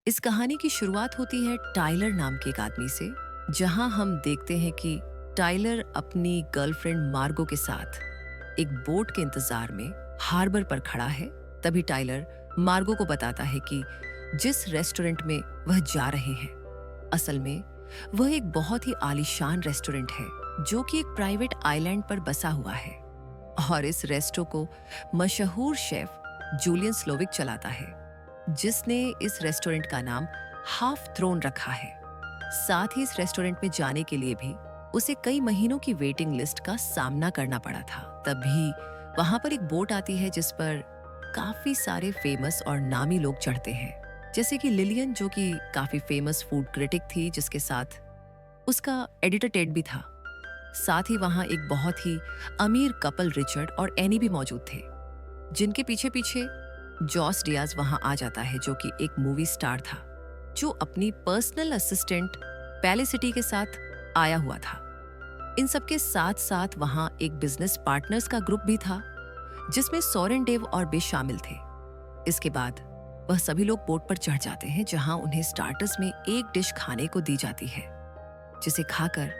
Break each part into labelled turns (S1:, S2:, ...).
S1: इस कहानी की शुरुआत होती है टाइलर नाम के एक आदमी से, जहां हम देखते हैं कि टाइलर अपनी गर्लफ्रेंड मार्गो के साथ एक बोट के इंतजार में हार्बर पर खड़ा है। तभी टाइलर मार्गो को बताता है कि जिस रेस्टोरेंट में वह जा रहे हैं, असल में वह एक बहुत ही आलीशान रेस्टोरेंट है जो कि एक प्राइवेट आइलैंड पर बसा हुआ है। और इस रेस्टो को मशहूर शेफ जूलियन स्लोविक चलाता है, जिसने इस रेस्टोरेंट का नाम हाफ थ्रोन रखा है। साथ ही इस रेस्टोरेंट में जाने के लिए भी उसे कई महीनों की वेटिंग लिस्ट का सामना करना पड़ा था। तभी वहां पर एक बोट आती है जिस पर काफी सारे फेमस और नामी लोग चढ़ते हैं, जैसे कि लिलियन, जो कि काफी फेमस फूड क्रिटिक थी, जिसके साथ उसका एडिटर टेड भी था। साथ ही वहां एक बहुत ही अमीर कपल रिचर्ड और एनी भी मौजूद थे, जिनके पीछे पीछे जॉस डियाज वहां आ जाता है, जो कि एक मूवी स्टार था, जो अपनी पर्सनल असिस्टेंट पेलिसिटी के साथ आया हुआ था। इन सबके साथ साथ वहां एक बिजनेस पार्टनर्स का ग्रुप भी था, जिसमें सोरेन डेव और बे शामिल थे। इसके बाद वह सभी लोग बोट पर चढ़ जाते हैं, जहां उन्हें स्टार्टर्स में एक डिश खाने को दी जाती है, जिसे खाकर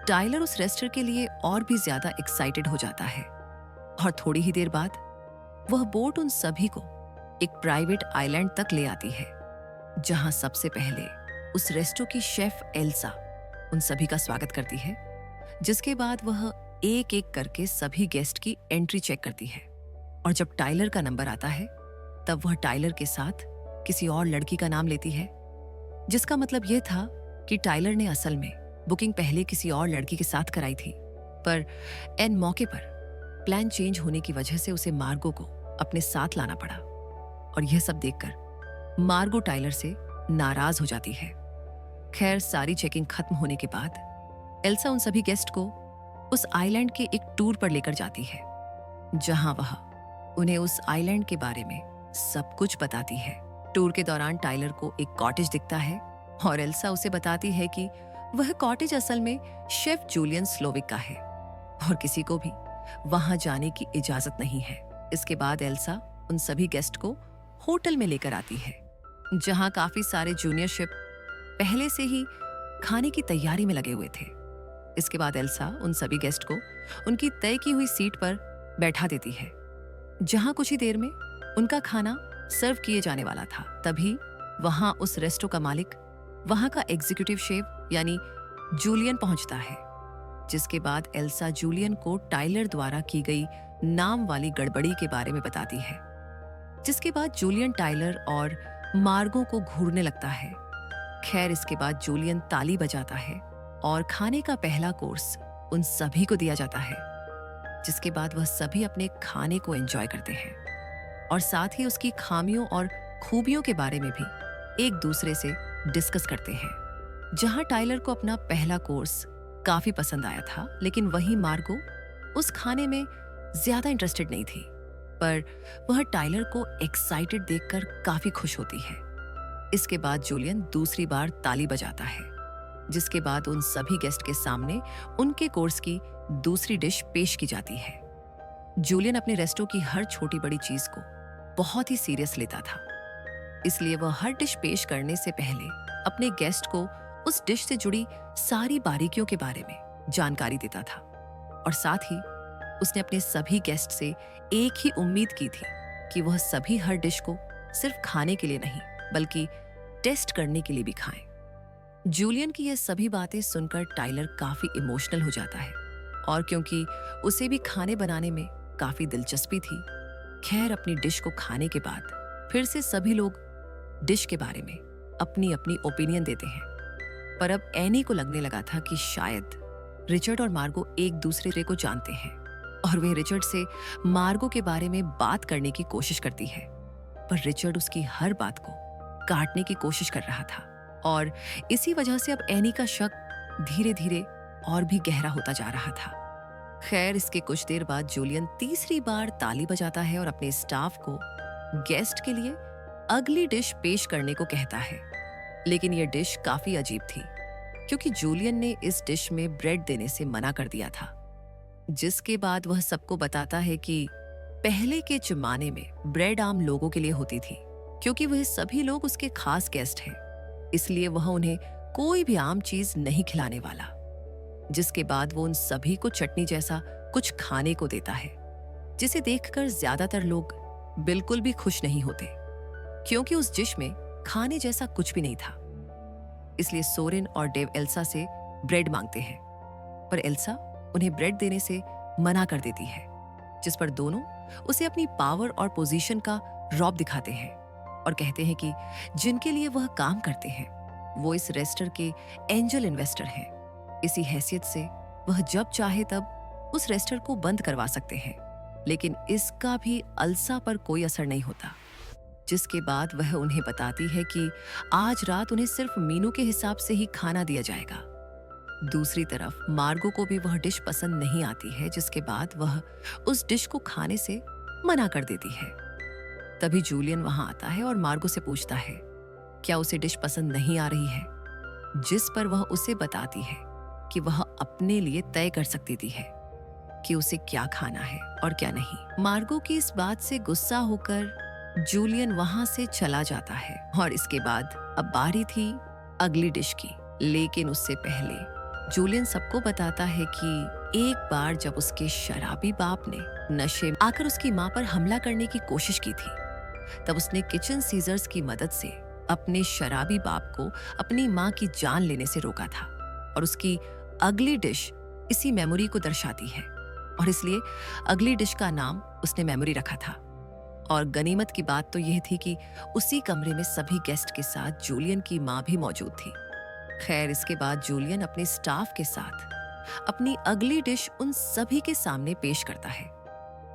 S1: टाइलर उस रेस्टोरेंट के लिए और भी ज्यादा एक्साइटेड हो जाता है। और थोड़ी ही देर बाद वह बोट उन सभी को एक प्राइवेट आइलैंड तक ले आती है, जहां सबसे पहले उस रेस्टो की शेफ एल्सा उन सभी का स्वागत करती है। जिसके बाद वह एक एक करके सभी गेस्ट की एंट्री चेक करती है। और जब टाइलर का नंबर आता है, तब वह टाइलर के साथ किसी और लड़की का नाम लेती है, जिसका मतलब यह था कि टाइलर ने असल में बुकिंग पहले किसी और लड़की के साथ कराई थी, पर एन मौके पर प्लान चेंज होने की वजह से उसे मार्गो को अपने साथ लाना पड़ा। और यह सब देखकर मार्गो टाइलर से नाराज हो जाती है। खैर, सारी चेकिंग खत्म होने के बाद एल्सा उन सभी गेस्ट को उस आइलैंड के एक टूर पर लेकर जाती है, जहां वह उन्हें उस आइलैंड के बारे में सब कुछ बताती है। टूर के दौरान टाइलर को एक कॉटेज दिखता है और एल्सा उसे बताती है कि वह कॉटेज असल में शेफ जूलियन स्लोविक का है और किसी को भी वहां जाने की इजाजत नहीं है। इसके बाद एल्सा उन सभी गेस्ट को होटल में लेकर आती है, जहां काफी सारे जूनियर शेफ पहले से ही खाने की तैयारी में लगे हुए थे। इसके बाद एल्सा उन सभी गेस्ट को उनकी तय की हुई सीट पर बैठा देती है, जहां कुछ ही देर में उनका खाना सर्व किए जाने वाला था। तभी वहां उस रेस्टो का मालिक, वहां का एग्जीक्यूटिव शेफ यानी जूलियन पहुंचता है। जिसके बाद एल्सा जूलियन को टाइलर द्वारा की गई नाम वाली गड़बड़ी के बारे में बताती है। जिसके बाद जूलियन टाइलर और मार्गो को घूरने लगता है। खैर, इसके बाद जूलियन ताली बजाता है और खाने का पहला कोर्स उन सभी को दिया जाता है। जिसके बाद वह सभी अपने खाने को एंजॉय करते हैं और साथ ही उसकी खामियों और खूबियों के बारे में भी एक दूसरे से डिस्कस करते हैं। जहां टाइलर को अपना पहला कोर्स काफी पसंद आया था, लेकिन वहीं मार्गो उस खाने में ज्यादा इंटरेस्टेड नहीं थी, पर वह टाइलर को एक्साइटेड देखकर काफी खुश होती है। इसके बाद जूलियन दूसरी बार ताली बजाता है, जिसके बाद उन सभी गेस्ट के सामने उनके कोर्स की दूसरी डिश पेश की जाती है। जूलियन अपने रेस्टो की हर छोटी बड़ी चीज को बहुत ही सीरियस लेता था, इसलिए वह हर डिश पेश करने से पहले अपने गेस्ट को उस डिश से जुड़ी सारी बारीकियों के बारे में जानकारी देता था। और साथ ही उसने अपने सभी गेस्ट से एक ही उम्मीद की थी कि वह सभी हर डिश को सिर्फ खाने के लिए नहीं, बल्कि टेस्ट करने के लिए भी खाएं। जूलियन की ये सभी बातें सुनकर टाइलर काफी इमोशनल हो जाता है, और क्योंकि उसे भी खाने बनाने में काफी दिलचस्पी थी। खैर, अपनी डिश को खाने के बाद फिर से सभी लोग डिश के बारे में अपनी अपनी ओपिनियन देते हैं। पर अब एनी को लगने लगा था कि शायद रिचर्ड और मार्गो एक दूसरे को जानते हैं, और वह रिचर्ड से मार्गो के बारे में बात करने की कोशिश करती है। पर रिचर्ड उसकी हर बात को काटने की कोशिश कर रहा था, और इसी वजह से अब एनी का शक धीरे धीरे और भी गहरा होता जा रहा था। खैर, इसके कुछ देर बाद जूलियन तीसरी बार ताली बजाता है और अपने स्टाफ को गेस्ट के लिए अगली डिश पेश करने को कहता है। लेकिन यह डिश काफी अजीब थी, क्योंकि जूलियन ने इस डिश में ब्रेड देने से मना कर दिया था। जिसके बाद वह सबको बताता है कि पहले के जमाने में ब्रेड आम लोगों के लिए होती थी, क्योंकि वह सभी लोग उसके खास गेस्ट हैं, इसलिए वह उन्हें कोई भी आम चीज नहीं खिलाने वाला। जिसके बाद वो उन सभी को चटनी जैसा कुछ खाने को देता है, जिसे देखकर ज्यादातर लोग बिल्कुल भी खुश नहीं होते, क्योंकि उस डिश में खाने जैसा कुछ भी नहीं था। इसलिए सोरेन और डेव एल्सा से ब्रेड मांगते हैं, पर एल्सा उन्हें ब्रेड देने से मना कर देती है, जिस पर दोनों उसे अपनी पावर और पोजीशन का रौब दिखाते हैं और कहते हैं कि जिनके लिए वह काम करते हैं वो इस रेस्टर के एंजल इन्वेस्टर हैं। इसी हैसियत से वह जब चाहे तब उस रेस्टर को बंद करवा सकते हैं, लेकिन इसका भी अल्सा पर कोई असर नहीं होता। जिसके बाद वह उन्हें बताती है कि आज रात उन्हें सिर्फ मीनू के हिसाब से ही खाना दिया जाएगा। दूसरी तरफ मार्गो को भी वह डिश पसंद नहीं आती है, जिसके बाद वह उस डिश को खाने से मना कर देती है। तभी जूलियन वहां आता है और मार्गो से पूछता है क्या उसे डिश पसंद नहीं आ रही है, जिस पर वह उसे बताती है कि वह अपने लिए तय कर सकती थी है कि उसे क्या खाना है और क्या नहीं। मार्गो की इस बात से गुस्सा होकर जूलियन वहां से चला जाता है और इसके बाद अब बारी थी अगली डिश की। लेकिन उससे पहले जूलियन सबको बताता है कि एक बार जब उसके शराबी बाप ने नशे में आकर उसकी मां पर हमला करने की कोशिश की थी, तब उसने किचन सीजर्स की मदद से अपने शराबी बाप को अपनी मां की जान लेने से रोका था। और उसकी अगली डिश इसी मेमोरी को दर्शाती है और इसलिए अगली डिश का नाम उसने मेमोरी रखा था। और गनीमत की बात तो यह थी कि उसी कमरे में सभी गेस्ट के साथ जूलियन की मां भी मौजूद थी। खैर, इसके बाद जूलियन अपने स्टाफ के साथ अपनी अगली डिश उन सभी के सामने पेश करता है,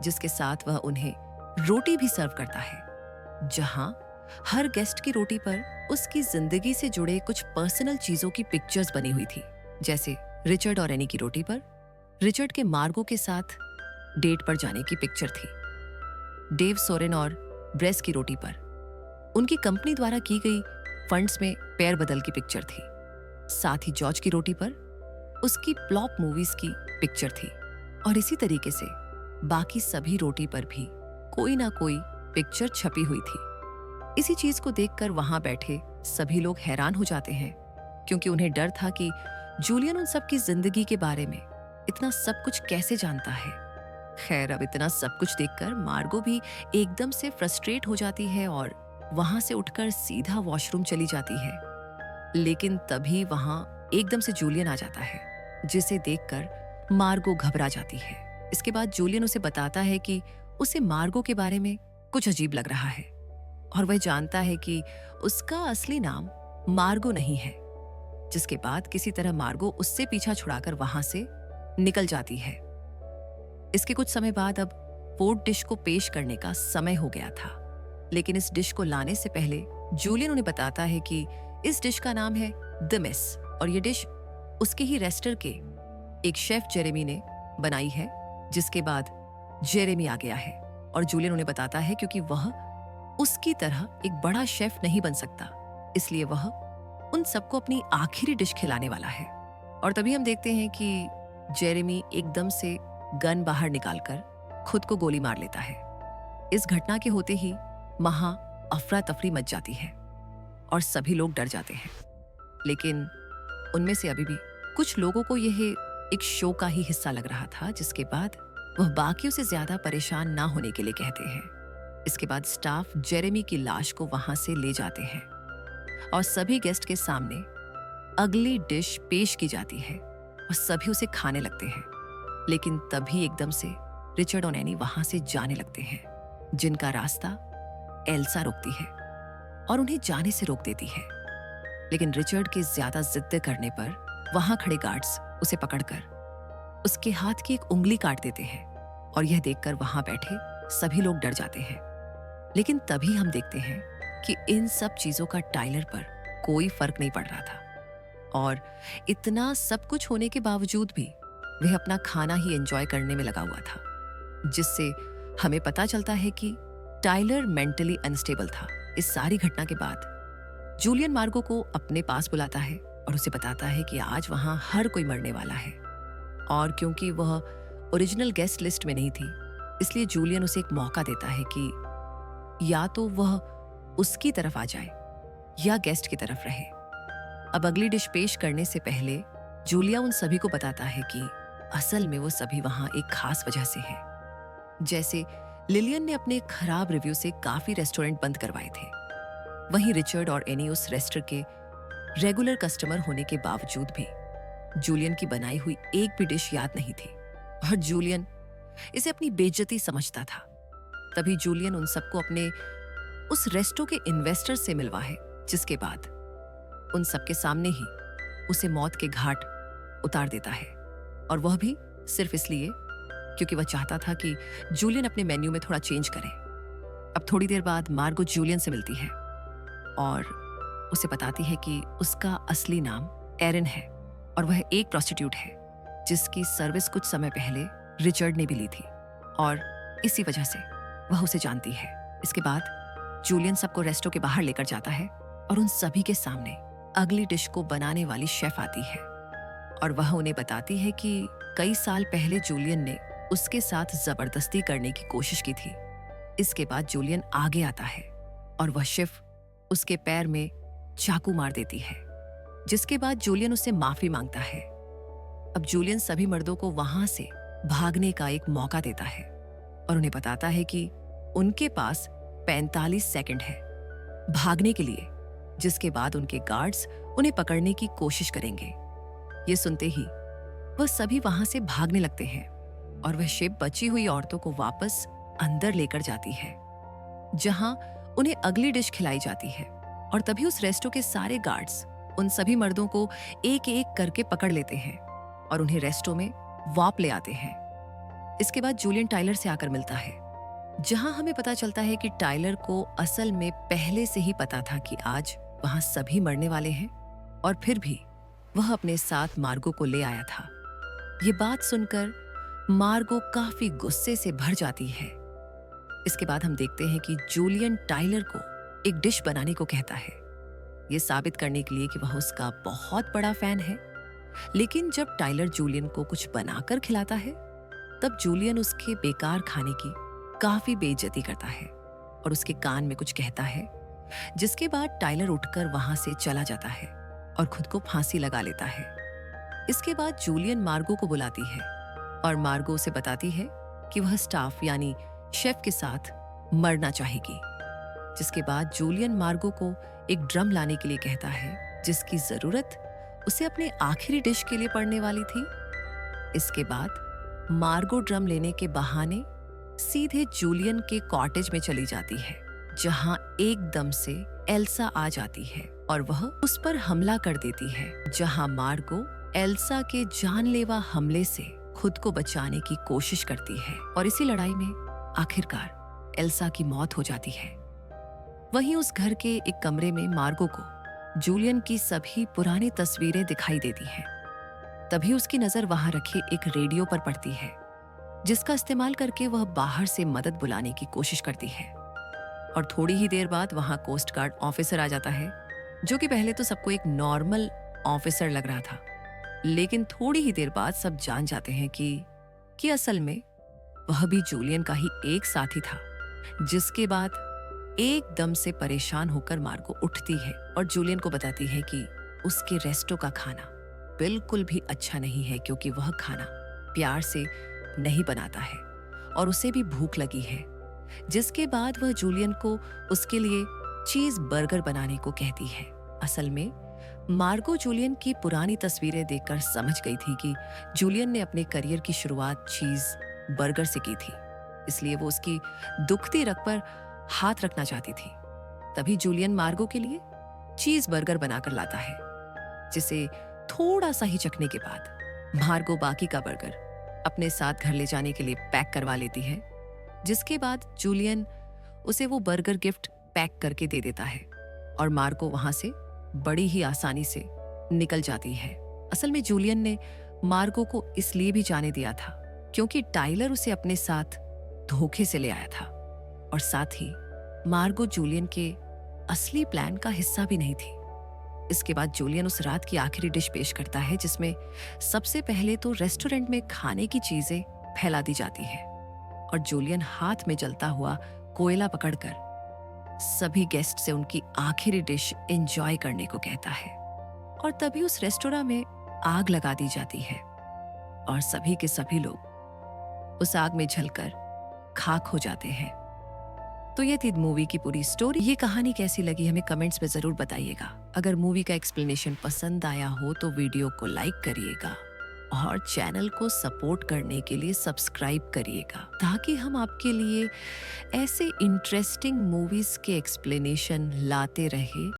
S1: जिसके साथ वह उन्हें रोटी भी सर्व करता है, जहां हर गेस्ट की रोटी पर उसकी जिंदगी से जुड़े कुछ पर्सनल चीजों की पिक्चर्स बनी हुई थी। जैसे रिचर्ड और एनी की रोटी पर रिचर्ड के मार्गो के साथ डेट पर जाने की पिक्चर थी। डेव, सोरेन और ब्रेस की रोटी पर उनकी कंपनी द्वारा की गई फंड्स में पैर बदल की पिक्चर थी। साथ ही जॉर्ज की रोटी पर उसकी प्लॉप मूवीज की पिक्चर थी। और इसी तरीके से बाकी सभी रोटी पर भी कोई ना कोई पिक्चर छपी हुई थी। इसी चीज को देखकर वहां बैठे सभी लोग हैरान हो जाते हैं, क्योंकि उन्हें डर था कि जूलियन उन सब की जिंदगी के बारे में इतना सब कुछ कैसे जानता है। खैर, अब इतना सब कुछ देखकर मार्गो भी एकदम से फ्रस्ट्रेट हो जाती है और वहां से उठकर सीधा वॉशरूम चली जाती है। लेकिन तभी वहां एकदम से जूलियन आ जाता है, जिसे देखकर मार्गो घबरा जाती है। इसके बाद जूलियन उसे बताता है कि उसे मार्गो के बारे में कुछ अजीब लग रहा है और वह जानता है कि उसका असली नाम मार्गो नहीं है। जिसके बाद किसी तरह मार्गो उससे पीछा छुड़ाकर वहां से निकल जाती है। इसके कुछ समय बाद अब फोर्थ डिश को पेश करने का समय हो गया था, लेकिन इस डिश को लाने से पहले जूलियन उन्हें बताता है कि इस डिश का नाम है द मेस और ये डिश उसके ही रेस्टर के एक शेफ जेरेमी ने बनाई है। जिसके बाद जेरेमी आ गया है और जूलियन उन्हें बताता है क्योंकि वह उसकी तरह एक बड़ा शेफ नहीं बन सकता, इसलिए वह उन सबको अपनी आखिरी डिश खिलाने वाला है। और तभी हम देखते हैं कि जेरेमी एकदम से गन बाहर निकालकर खुद को गोली मार लेता है। इस घटना के होते ही वहां अफरा तफरी मच जाती है और सभी लोग डर जाते हैं। लेकिन उनमें से अभी भी कुछ लोगों को यह एक शो का ही हिस्सा लग रहा था, जिसके बाद वह बाकियों से ज्यादा परेशान ना होने के लिए कहते हैं। इसके बाद स्टाफ जेरेमी की लाश को वहां से ले जाते हैं और सभी गेस्ट के सामने अगली डिश पेश की जाती है और सभी उसे खाने लगते हैं। लेकिन तभी एकदम से रिचर्ड और एनी वहां से जाने लगते हैं, जिनका रास्ता एल्सा रोकती है और उन्हें जाने से रोक देती है। लेकिन रिचर्ड के ज्यादा जिद करने पर वहां खड़े गार्ड्स उसे पकड़कर उसके हाथ की एक उंगली काट देते हैं और यह देखकर वहां बैठे सभी लोग डर जाते हैं। लेकिन तभी हम देखते हैं कि इन सब चीजों का टाइलर पर कोई फर्क नहीं पड़ रहा था और इतना सब कुछ होने के बावजूद भी वह अपना खाना ही एंजॉय करने में लगा हुआ था, जिससे हमें पता चलता है कि टाइलर मेंटली अनस्टेबल था। इस सारी घटना के बाद जूलियन मार्गो को अपने पास बुलाता है और उसे बताता है कि आज वहां हर कोई मरने वाला है और क्योंकि वह ओरिजिनल गेस्ट लिस्ट में नहीं थी, इसलिए जूलियन उसे एक मौका देता है कि या तो वह उसकी तरफ आ जाए या गेस्ट की तरफ रहे। अब अगली डिश पेश करने से पहले जूलिया उन सभी को बताता है कि असल में वो सभी वहां एक खास वजह से है। जैसे लिलियन ने अपने खराब रिव्यू से काफी रेस्टोरेंट बंद करवाए थे, वहीं रिचर्ड और एनी उस रेस्टोरेंट के रेगुलर कस्टमर होने के बावजूद भी जूलियन की बनाई हुई एक भी डिश याद नहीं थी और जूलियन इसे अपनी बेइज्जती समझता था। तभी जूलियन उन सबको अपने उस रेस्टो के इन्वेस्टर से मिलवा है, जिसके बाद उन सबके सामने ही उसे मौत के घाट उतार देता है। और वह भी सिर्फ इसलिए क्योंकि वह चाहता था कि जूलियन अपने मेन्यू में थोड़ा चेंज करे। अब थोड़ी देर बाद मार्गो जूलियन से मिलती है और उसे बताती है कि उसका असली नाम एरिन है और वह एक प्रोस्टिट्यूट है जिसकी सर्विस कुछ समय पहले रिचर्ड ने भी ली थी और इसी वजह से वह उसे जानती है। इसके बाद जूलियन सबको रेस्टो के बाहर लेकर जाता है और उन सभी के सामने अगली डिश को बनाने वाली शेफ आती है और वह उन्हें बताती है कि कई साल पहले जूलियन ने उसके साथ जबरदस्ती करने की कोशिश की थी। इसके बाद जूलियन आगे आता है और वह शेफ उसके पैर में चाकू मार देती है, जिसके बाद जूलियन उससे माफी मांगता है। अब जूलियन सभी मर्दों को वहां से भागने का एक मौका देता है और उन्हें बताता है कि उनके पास 45 सेकंड है भागने के लिए, जिसके बाद उनके गार्ड्स उन्हें पकड़ने की कोशिश करेंगे। ये सुनते ही वह सभी वहां से भागने लगते हैं और वह शिप बची हुई औरतों को वापस अंदर लेकर जाती है, जहां उन्हें अगली डिश खिलाई जाती है। और तभी उस रेस्टो के सारे गार्ड्स उन सभी मर्दों को एक एक करके पकड़ लेते हैं और उन्हें रेस्टो में वाप ले आते हैं। इसके बाद जूलियन टाइलर से आकर मिलता है, जहां हमें पता चलता है कि टाइलर को असल में पहले से ही पता था कि आज वहां सभी मरने वाले हैं और फिर भी वह अपने साथ मार्गो को ले आया था। ये बात सुनकर मार्गो काफी गुस्से से भर जाती है। इसके बाद हम देखते हैं कि जूलियन टाइलर को एक डिश बनाने को कहता है, ये साबित करने के लिए कि वह उसका बहुत बड़ा फैन है। लेकिन जब टाइलर जूलियन को कुछ बनाकर खिलाता है, तब जूलियन उसके बेकार खाने की काफी बेइज्जती करता है और उसके कान में कुछ कहता है, जिसके बाद टाइलर उठकर वहां से चला जाता है और खुद को फांसी लगा लेता है। इसके बाद जूलियन मार्गो को बुलाती है और मार्गो उसे बताती है कि वह स्टाफ यानी शेफ के साथ मरना चाहेगी। जिसके बाद जूलियन मार्गो को एक ड्रम लाने के लिए कहता है, जिसकी जरूरत उसे अपने आखिरी डिश के लिए पड़ने वाली थी। इसके बाद मार्गो ड्रम लेने के बहाने सीधे जूलियन के कॉटेज में चली जाती है, जहां एकदम से एल्सा आ जाती है और वह उस पर हमला कर देती है, जहां मार्गो एल्सा के जानलेवा हमले से खुद को बचाने की कोशिश करती है और इसी लड़ाई में आखिरकार एल्सा की मौत हो जाती है। वहीं उस घर के एक कमरे में मार्गो को जूलियन की सभी पुरानी तस्वीरें दिखाई देती हैं। तभी उसकी नजर वहां रखे एक रेडियो पर पड़ती है, जिसका इस्तेमाल करके वह बाहर से मदद बुलाने की कोशिश करती है। और थोड़ी ही देर बाद वहां कोस्ट गार्ड ऑफिसर आ जाता है, जो कि पहले तो सबको एक नॉर्मल ऑफिसर लग रहा था, लेकिन थोड़ी ही देर बाद सब जान जाते हैं कि असल में वह भी जूलियन का ही एक साथी था। जिसके बाद एकदम से परेशान होकर मार्गो उठती है और जूलियन को बताती है कि उसके रेस्टो का खाना बिल्कुल भी अच्छा नहीं है, क्योंकि वह खाना प्यार से नहीं बनाता है और उसे भी भूख लगी है। जिसके बाद वह जूलियन को उसके लिए चीज बर्गर बनाने को कहती है। असल में मार्गो जूलियन की पुरानी तस्वीरें देखकर समझ गई थी कि जूलियन ने अपने करियर की शुरुआत चीज बर्गर से की थी, इसलिए वो उसकी दुखती रग पर हाथ रखना चाहती थी। तभी जूलियन मार्गो के लिए चीज बर्गर बनाकर लाता है, जिसे थोड़ा सा ही चखने के बाद मार्गो बाकी का बर्गर अपने साथ घर ले जाने के लिए पैक करवा लेती है। जिसके बाद जूलियन उसे वो बर्गर गिफ्ट पैक करके दे देता है और मार्गो वहां से बड़ी ही आसानी से निकल जाती है। असल में जूलियन ने मार्गो को इसलिए भी जाने दिया था क्योंकि टाइलर उसे अपने साथ धोखे से ले आया था और साथ ही मार्गो जूलियन के असली प्लान का हिस्सा भी नहीं थी। इसके बाद जूलियन उस रात की आखिरी डिश पेश करता है, जिसमें सबसे पहले तो रेस्टोरेंट में खाने की चीजें फैला दी जाती है और जूलियन हाथ में जलता हुआ कोयला पकड़कर सभी गेस्ट से उनकी आखिरी डिश एंजॉय करने को कहता है और तभी उस रेस्टोरेंट में आग लगा दी जाती है और सभी के सभी लोग उस आग में जलकर खाक हो जाते हैं। तो ये थी मूवी की पूरी स्टोरी। ये कहानी कैसी लगी हमें कमेंट्स में जरूर बताइएगा। अगर मूवी का एक्सप्लेनेशन पसंद आया हो तो वीडियो को लाइक करिएगा और चैनल को सपोर्ट करने के लिए सब्सक्राइब करिएगा ताकि हम आपके लिए ऐसे इंटरेस्टिंग मूवीज के एक्सप्लेनेशन लाते रहे।